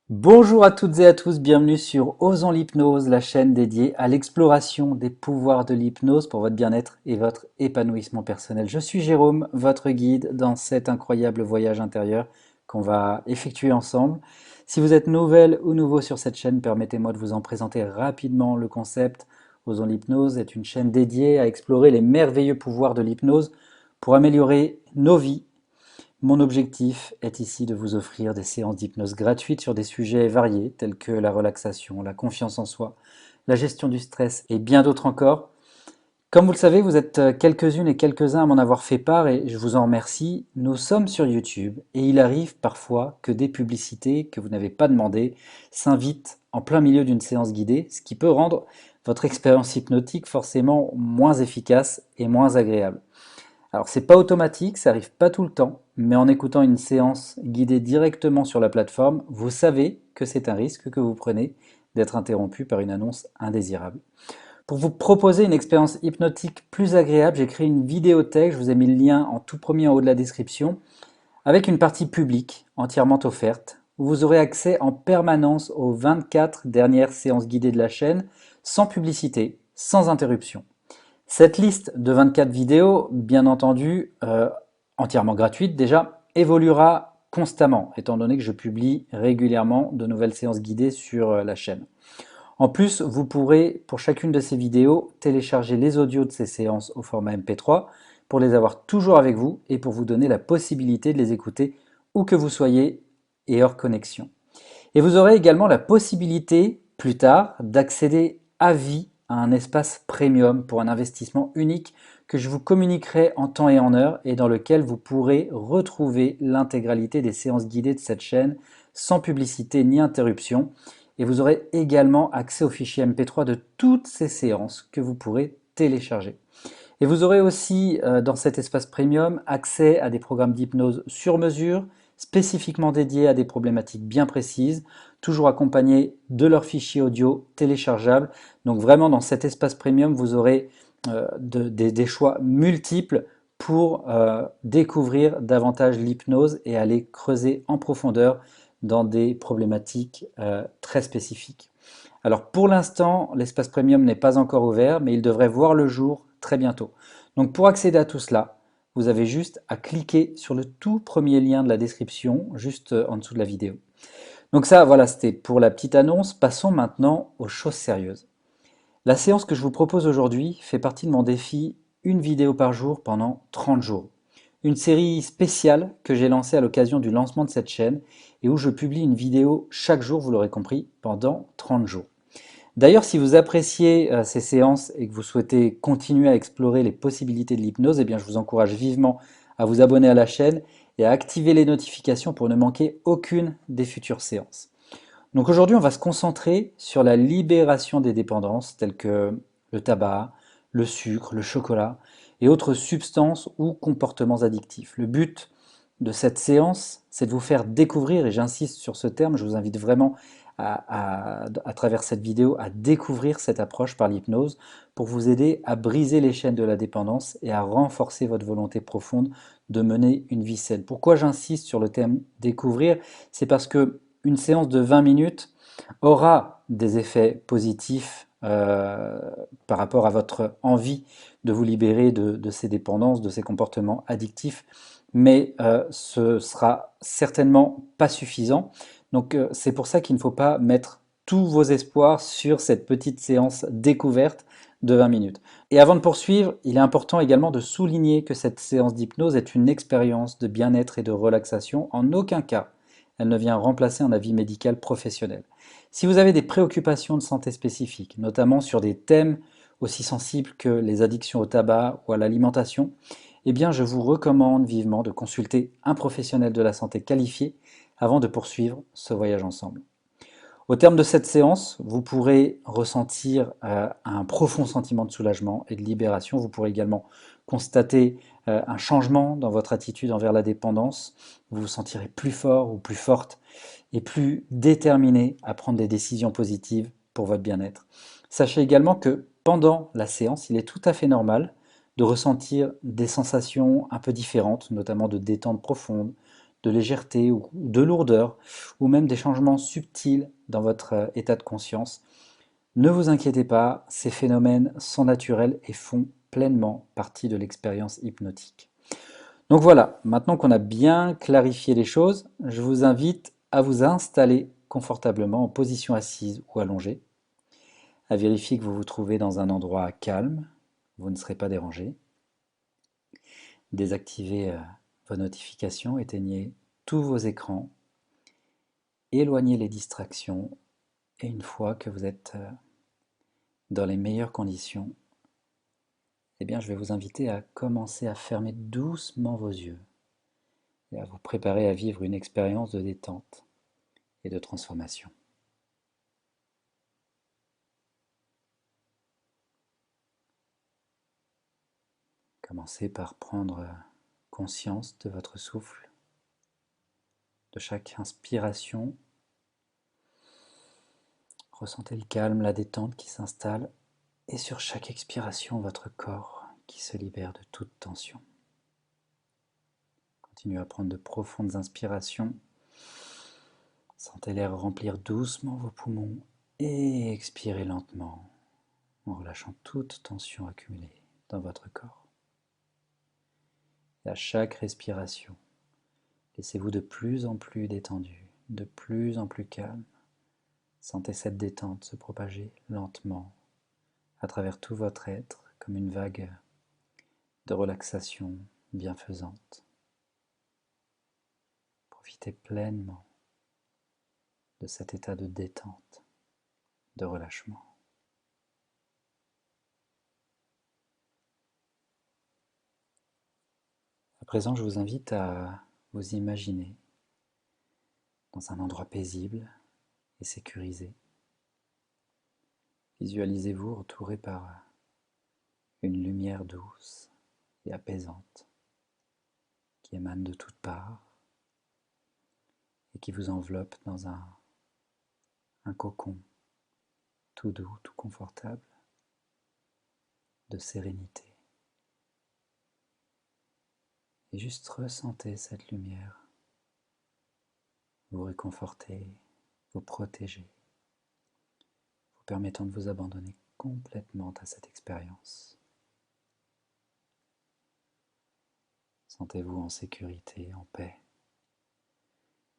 Bonjour à toutes et à tous, bienvenue sur Osons l'hypnose, la chaîne dédiée à l'exploration des pouvoirs de l'hypnose pour votre bien-être et votre épanouissement personnel. Je suis Jérôme, votre guide dans cet incroyable voyage intérieur qu'on va effectuer ensemble. Si vous êtes nouvelle ou nouveau sur cette chaîne, permettez-moi de vous en présenter rapidement le concept. Osons l'hypnose est une chaîne dédiée à explorer les merveilleux pouvoirs de l'hypnose pour améliorer nos vies. Mon objectif est ici de vous offrir des séances d'hypnose gratuites sur des sujets variés tels que la relaxation, la confiance en soi, la gestion du stress et bien d'autres encore. Comme vous le savez, vous êtes quelques-unes et quelques-uns à m'en avoir fait part et je vous en remercie. Nous sommes sur YouTube et il arrive parfois que des publicités que vous n'avez pas demandées s'invitent en plein milieu d'une séance guidée, ce qui peut rendre votre expérience hypnotique forcément moins efficace et moins agréable. Alors c'est pas automatique, ça arrive pas tout le temps, mais en écoutant une séance guidée directement sur la plateforme, vous savez que c'est un risque que vous prenez d'être interrompu par une annonce indésirable. Pour vous proposer une expérience hypnotique plus agréable, j'ai créé une vidéothèque, je vous ai mis le lien en tout premier en haut de la description, avec une partie publique entièrement offerte, où vous aurez accès en permanence aux 24 dernières séances guidées de la chaîne, sans publicité, sans interruption. Cette liste de 24 vidéos, bien entendu, entièrement gratuite déjà, évoluera constamment, étant donné que je publie régulièrement de nouvelles séances guidées sur la chaîne. En plus, vous pourrez, pour chacune de ces vidéos, télécharger les audios de ces séances au format MP3 pour les avoir toujours avec vous et pour vous donner la possibilité de les écouter où que vous soyez et hors connexion. Et vous aurez également la possibilité, plus tard, d'accéder à vie à un espace premium pour un investissement unique que je vous communiquerai en temps et en heure et dans lequel vous pourrez retrouver l'intégralité des séances guidées de cette chaîne sans publicité ni interruption. Et vous aurez également accès au fichier MP3 de toutes ces séances que vous pourrez télécharger. Et vous aurez aussi dans cet espace premium accès à des programmes d'hypnose sur mesure, spécifiquement dédiés à des problématiques bien précises, toujours accompagnés de leurs fichiers audio téléchargeables. Donc vraiment dans cet espace premium, vous aurez des choix multiples pour découvrir davantage l'hypnose et aller creuser en profondeur dans des problématiques très spécifiques. Alors pour l'instant, l'espace premium n'est pas encore ouvert, mais il devrait voir le jour très bientôt. Donc pour accéder à tout cela, vous avez juste à cliquer sur le tout premier lien de la description, juste en dessous de la vidéo. Donc ça, voilà, c'était pour la petite annonce. Passons maintenant aux choses sérieuses. La séance que je vous propose aujourd'hui fait partie de mon défi une vidéo par jour pendant 30 jours. Une série spéciale que j'ai lancée à l'occasion du lancement de cette chaîne et où je publie une vidéo chaque jour, vous l'aurez compris, pendant 30 jours. D'ailleurs, si vous appréciez ces séances et que vous souhaitez continuer à explorer les possibilités de l'hypnose, eh bien, je vous encourage vivement à vous abonner à la chaîne et à activer les notifications pour ne manquer aucune des futures séances. Donc aujourd'hui, on va se concentrer sur la libération des dépendances telles que le tabac, le sucre, le chocolat et autres substances ou comportements addictifs. Le but de cette séance, c'est de vous faire découvrir, et j'insiste sur ce terme, je vous invite vraiment à travers cette vidéo à découvrir cette approche par l'hypnose pour vous aider à briser les chaînes de la dépendance et à renforcer votre volonté profonde de mener une vie saine. Pourquoi j'insiste sur le terme découvrir? C'est parce que une séance de 20 minutes aura des effets positifs par rapport à votre envie de vous libérer de ces dépendances, de ces comportements addictifs, mais ce sera certainement pas suffisant. Donc c'est pour ça qu'il ne faut pas mettre tous vos espoirs sur cette petite séance découverte de 20 minutes. Et avant de poursuivre, il est important également de souligner que cette séance d'hypnose est une expérience de bien-être et de relaxation. En aucun cas, elle ne vient remplacer un avis médical professionnel. Si vous avez des préoccupations de santé spécifiques, notamment sur des thèmes aussi sensibles que les addictions au tabac ou à l'alimentation, eh bien je vous recommande vivement de consulter un professionnel de la santé qualifié avant de poursuivre ce voyage ensemble. Au terme de cette séance, vous pourrez ressentir un profond sentiment de soulagement et de libération. Vous pourrez également constater un changement dans votre attitude envers la dépendance. Vous vous sentirez plus fort ou plus forte et plus déterminé à prendre des décisions positives pour votre bien-être. Sachez également que pendant la séance, il est tout à fait normal de ressentir des sensations un peu différentes, notamment de détente profonde, de légèreté ou de lourdeur, ou même des changements subtils dans votre état de conscience. Ne vous inquiétez pas, ces phénomènes sont naturels et font pleinement partie de l'expérience hypnotique. Donc voilà, maintenant qu'on a bien clarifié les choses, je vous invite à vous installer confortablement en position assise ou allongée, à vérifier que vous vous trouvez dans un endroit calme, vous ne serez pas dérangé. Désactivez vos notifications, éteignez tous vos écrans, éloignez les distractions et une fois que vous êtes dans les meilleures conditions, eh bien, je vais vous inviter à commencer à fermer doucement vos yeux et à vous préparer à vivre une expérience de détente et de transformation. Commencez par prendre conscience de votre souffle, de chaque inspiration. Ressentez le calme, la détente qui s'installe et sur chaque expiration, votre corps qui se libère de toute tension. Continuez à prendre de profondes inspirations. Sentez l'air remplir doucement vos poumons et expirez lentement en relâchant toute tension accumulée dans votre corps. Et à chaque respiration, laissez-vous de plus en plus détendu, de plus en plus calme. Sentez cette détente se propager lentement à travers tout votre être comme une vague de relaxation bienfaisante. Profitez pleinement de cet état de détente, de relâchement. À présent, je vous invite à vous imaginer dans un endroit paisible et sécurisé. Visualisez-vous entouré par une lumière douce et apaisante qui émane de toutes parts et qui vous enveloppe dans un cocon tout doux, tout confortable, de sérénité. Et juste ressentez cette lumière vous réconforter, vous protéger, vous permettant de vous abandonner complètement à cette expérience. Sentez-vous en sécurité, en paix,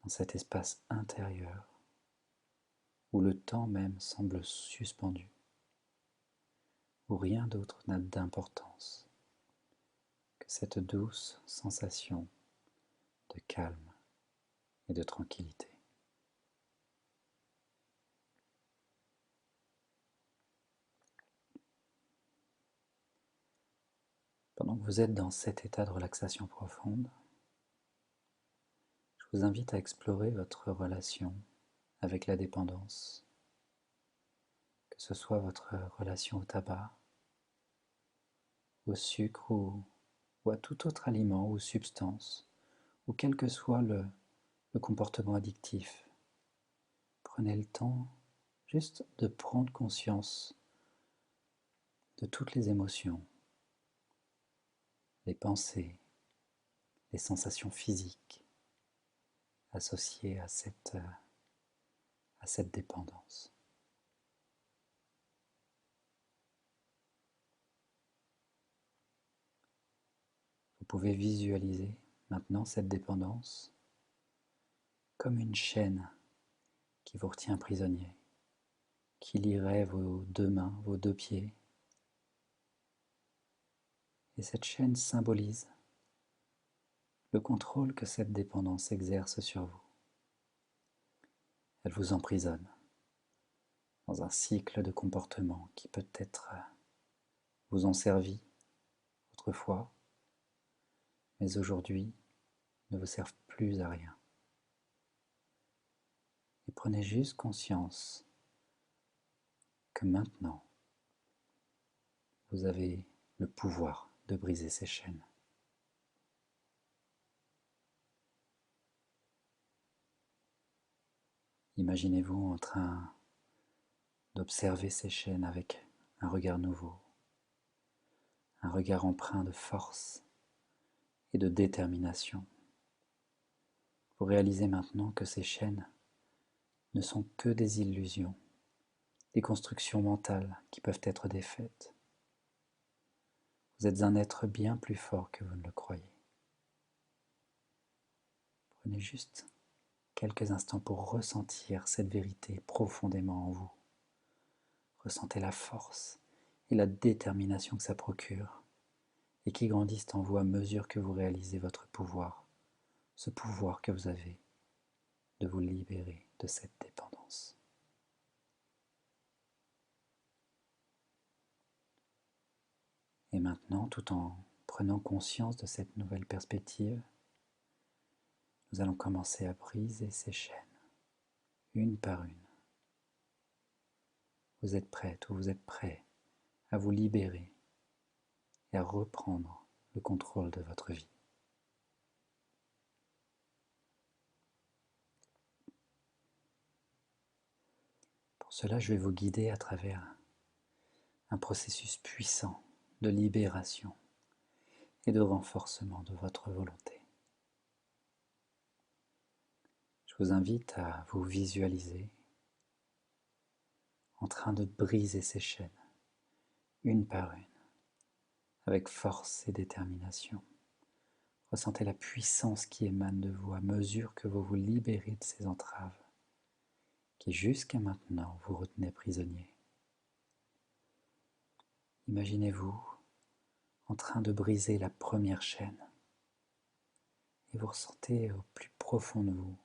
dans cet espace intérieur où le temps même semble suspendu, où rien d'autre n'a d'importance que cette douce sensation de calme et de tranquillité. Pendant que vous êtes dans cet état de relaxation profonde, je vous invite à explorer votre relation avec la dépendance, que ce soit votre relation au tabac, au sucre ou à tout autre aliment ou substance, ou quel que soit le comportement addictif. Prenez le temps juste de prendre conscience de toutes les émotions, les pensées, les sensations physiques associées à cette dépendance. Vous pouvez visualiser maintenant cette dépendance comme une chaîne qui vous retient prisonnier, qui lierait vos deux mains, vos deux pieds. Et cette chaîne symbolise le contrôle que cette dépendance exerce sur vous. Elle vous emprisonne dans un cycle de comportements qui peut-être vous ont servi autrefois, mais aujourd'hui ne vous servent plus à rien. Et prenez juste conscience que maintenant, vous avez le pouvoir de briser ces chaînes. Imaginez-vous en train d'observer ces chaînes avec un regard nouveau, un regard empreint de force et de détermination. Vous réalisez maintenant que ces chaînes ne sont que des illusions, des constructions mentales qui peuvent être défaites. Vous êtes un être bien plus fort que vous ne le croyez. Prenez juste quelques instants pour ressentir cette vérité profondément en vous. Ressentez la force et la détermination que ça procure et qui grandissent en vous à mesure que vous réalisez votre pouvoir, ce pouvoir que vous avez de vous libérer de cette dépendance. Et maintenant, tout en prenant conscience de cette nouvelle perspective, nous allons commencer à briser ces chaînes, une par une. Vous êtes prête ou vous êtes prêt à vous libérer et à reprendre le contrôle de votre vie. Pour cela, je vais vous guider à travers un processus puissant de libération et de renforcement de votre volonté. Je vous invite à vous visualiser en train de briser ces chaînes, une par une, avec force et détermination. Ressentez la puissance qui émane de vous à mesure que vous vous libérez de ces entraves qui jusqu'à maintenant vous retenaient prisonnier. Imaginez-vous en train de briser la première chaîne et vous ressentez au plus profond de vous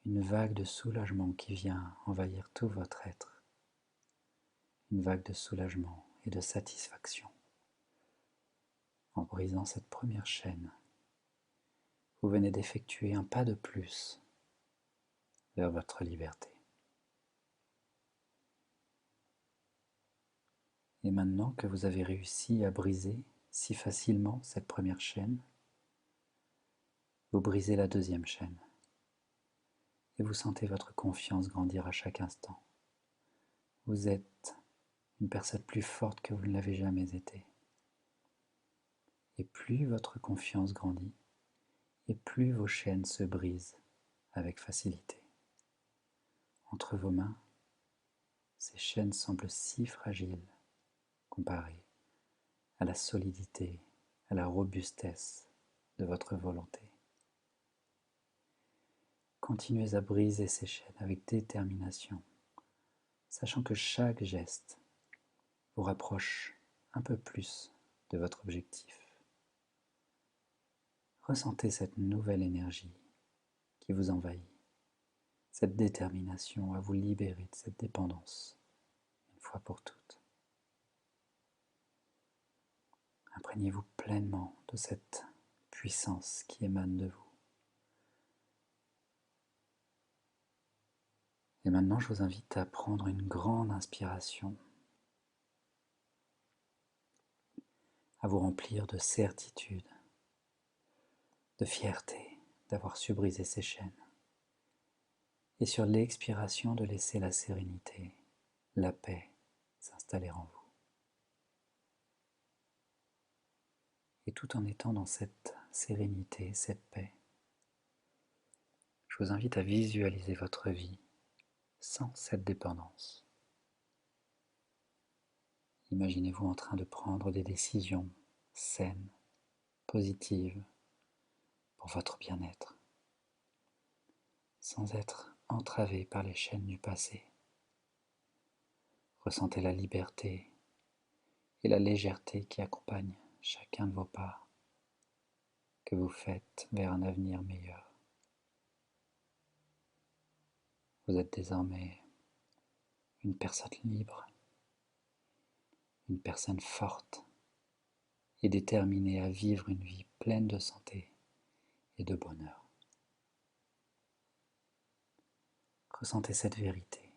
une vague de soulagement qui vient envahir tout votre être, une vague de soulagement et de satisfaction. En brisant cette première chaîne, vous venez d'effectuer un pas de plus vers votre liberté. Et maintenant que vous avez réussi à briser si facilement cette première chaîne, vous brisez la deuxième chaîne et vous sentez votre confiance grandir à chaque instant. Vous êtes une personne plus forte que vous ne l'avez jamais été. Et plus votre confiance grandit, et plus vos chaînes se brisent avec facilité. Entre vos mains, ces chaînes semblent si fragiles comparées à la solidité, à la robustesse de votre volonté. Continuez à briser ces chaînes avec détermination, sachant que chaque geste vous rapproche un peu plus de votre objectif. Ressentez cette nouvelle énergie qui vous envahit, cette détermination à vous libérer de cette dépendance, une fois pour toutes. Imprégnez-vous pleinement de cette puissance qui émane de vous. Et maintenant, je vous invite à prendre une grande inspiration, à vous remplir de certitude, de fierté d'avoir su briser ces chaînes. Et sur l'expiration, de laisser la sérénité, la paix s'installer en vous. Et tout en étant dans cette sérénité, cette paix, je vous invite à visualiser votre vie sans cette dépendance. Imaginez-vous en train de prendre des décisions saines, positives, pour votre bien-être, sans être entravé par les chaînes du passé. Ressentez la liberté et la légèreté qui accompagnent chacun de vos pas que vous faites vers un avenir meilleur. Vous êtes désormais une personne libre, une personne forte et déterminée à vivre une vie pleine de santé et de bonheur. Ressentez cette vérité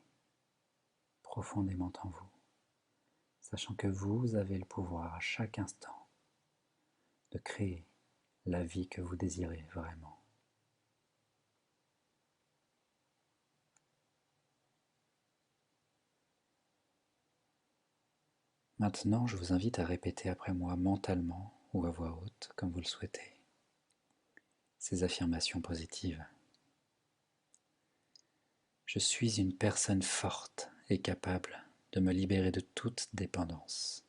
profondément en vous, sachant que vous avez le pouvoir à chaque instant de créer la vie que vous désirez vraiment. Maintenant, je vous invite à répéter après moi mentalement ou à voix haute, comme vous le souhaitez. ces affirmations positives. Je suis une personne forte et capable de me libérer de toute dépendance.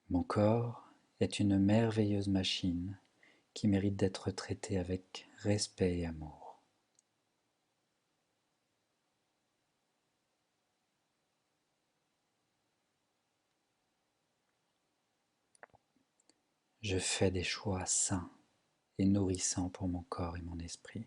Mon corps est une merveilleuse machine qui mérite d'être traitée avec respect et amour. Je fais des choix sains et nourrissants pour mon corps et mon esprit.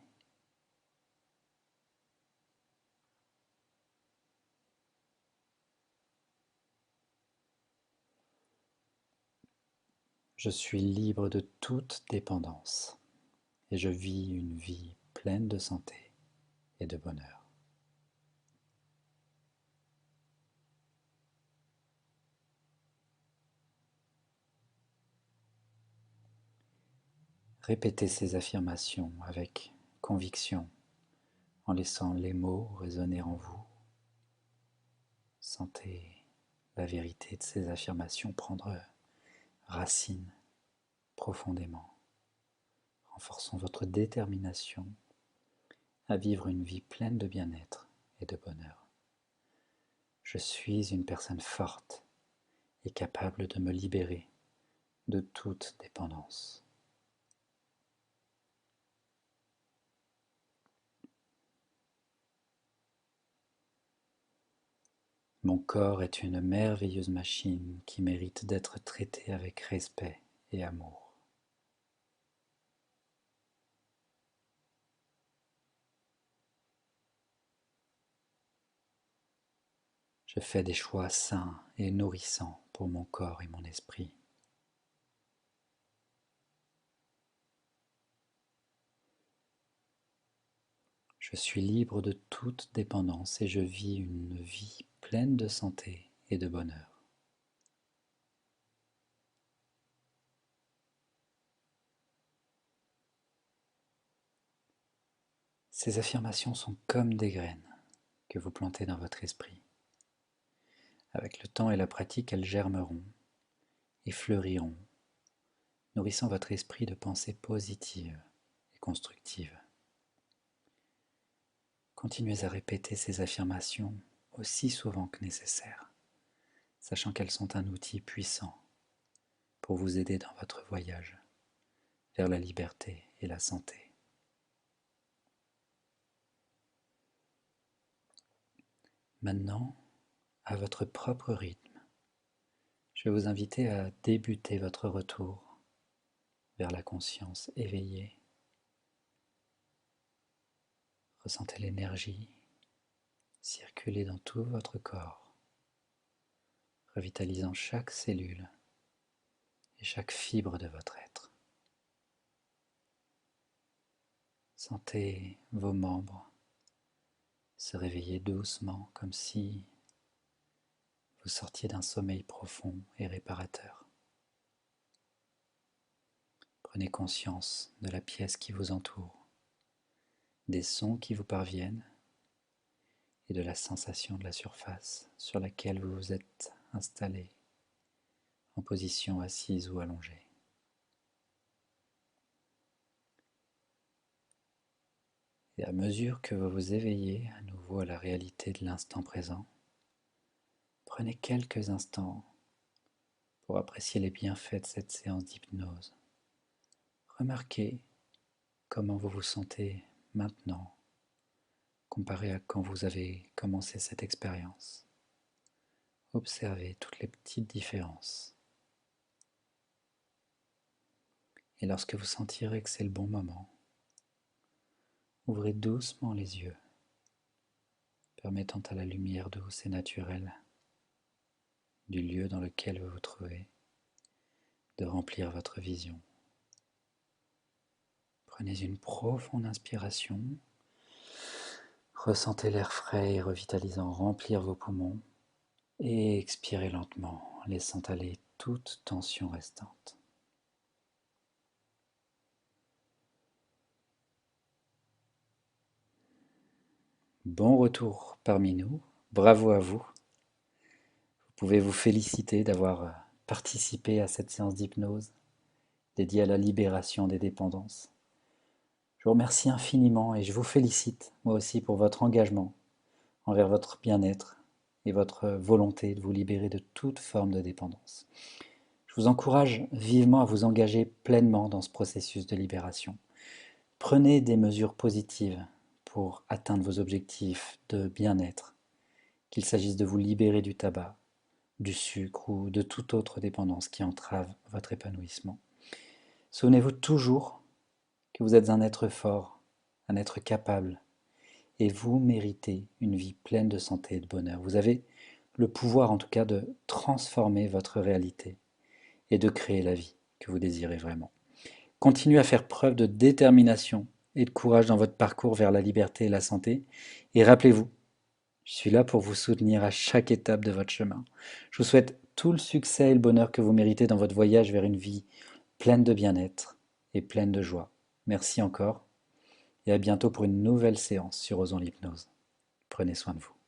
Je suis libre de toute dépendance et je vis une vie pleine de santé et de bonheur. Répétez ces affirmations avec conviction en laissant les mots résonner en vous. Sentez la vérité de ces affirmations prendre racine profondément, renforçant votre détermination à vivre une vie pleine de bien-être et de bonheur. Je suis une personne forte et capable de me libérer de toute dépendance. Mon corps est une merveilleuse machine qui mérite d'être traitée avec respect et amour. Je fais des choix sains et nourrissants pour mon corps et mon esprit. Je suis libre de toute dépendance et je vis une vie pleine de santé et de bonheur. Ces affirmations sont comme des graines que vous plantez dans votre esprit. Avec le temps et la pratique, elles germeront et fleuriront, nourrissant votre esprit de pensées positives et constructives. Continuez à répéter ces affirmations aussi souvent que nécessaire, sachant qu'elles sont un outil puissant pour vous aider dans votre voyage vers la liberté et la santé. Maintenant, à votre propre rythme, je vais vous inviter à débuter votre retour vers la conscience éveillée. Ressentez l'énergie circuler dans tout votre corps, revitalisant chaque cellule et chaque fibre de votre être. Sentez vos membres se réveiller doucement comme si vous sortiez d'un sommeil profond et réparateur. Prenez conscience de la pièce qui vous entoure, des sons qui vous parviennent et de la sensation de la surface sur laquelle vous vous êtes installé en position assise ou allongée. Et à mesure que vous vous éveillez à nouveau à la réalité de l'instant présent, prenez quelques instants pour apprécier les bienfaits de cette séance d'hypnose. Remarquez comment vous vous sentez maintenant comparé à quand vous avez commencé cette expérience. Observez toutes les petites différences. Et lorsque vous sentirez que c'est le bon moment, ouvrez doucement les yeux, permettant à la lumière douce et naturelle du lieu dans lequel vous vous trouvez de remplir votre vision. Prenez une profonde inspiration, ressentez l'air frais et revitalisant remplir vos poumons et expirez lentement, laissant aller toute tension restante. Bon retour parmi nous, bravo à vous. Vous pouvez vous féliciter d'avoir participé à cette séance d'hypnose dédiée à la libération des dépendances. Je vous remercie infiniment et je vous félicite, moi aussi, pour votre engagement envers votre bien-être et votre volonté de vous libérer de toute forme de dépendance. Je vous encourage vivement à vous engager pleinement dans ce processus de libération. Prenez des mesures positives pour atteindre vos objectifs de bien-être, qu'il s'agisse de vous libérer du tabac, du sucre ou de toute autre dépendance qui entrave votre épanouissement. Souvenez-vous toujours que vous êtes un être fort, un être capable, et vous méritez une vie pleine de santé et de bonheur. Vous avez le pouvoir en tout cas de transformer votre réalité et de créer la vie que vous désirez vraiment. Continuez à faire preuve de détermination et de courage dans votre parcours vers la liberté et la santé. Et rappelez-vous, je suis là pour vous soutenir à chaque étape de votre chemin. Je vous souhaite tout le succès et le bonheur que vous méritez dans votre voyage vers une vie pleine de bien-être et pleine de joie. Merci encore et à bientôt pour une nouvelle séance sur Osons l'hypnose. Prenez soin de vous.